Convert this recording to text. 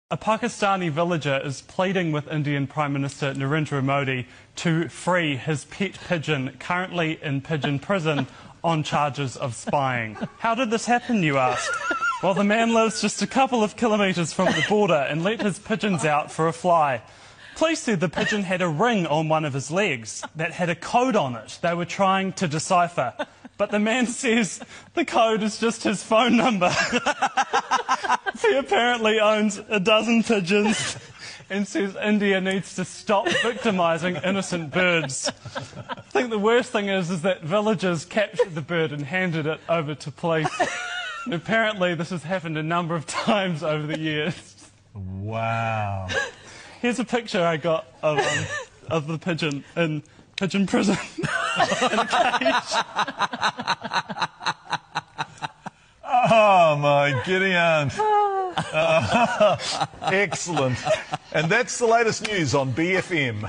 A Pakistani villager is pleading with Indian Prime Minister Narendra Modi to free his pet pigeon, currently in pigeon prison, on charges of spying. How did this happen, you ask? Well, the man lives just a couple of kilometres from the border and let his pigeons out for a fly. Police said the pigeon had a ring on one of his legs that had a code on it they were trying to decipher. But the man says the code is just his phone number. He apparently owns a dozen pigeons and says India needs to stop victimising innocent birds. I think the worst thing is that villagers captured the bird and handed it over to police. And apparently this has happened a number of times over the years. Wow. Here's a picture I got of the pigeon in pigeon prison. In a cage. Oh, my giddy aunt. Excellent. And that's the latest news on BFM.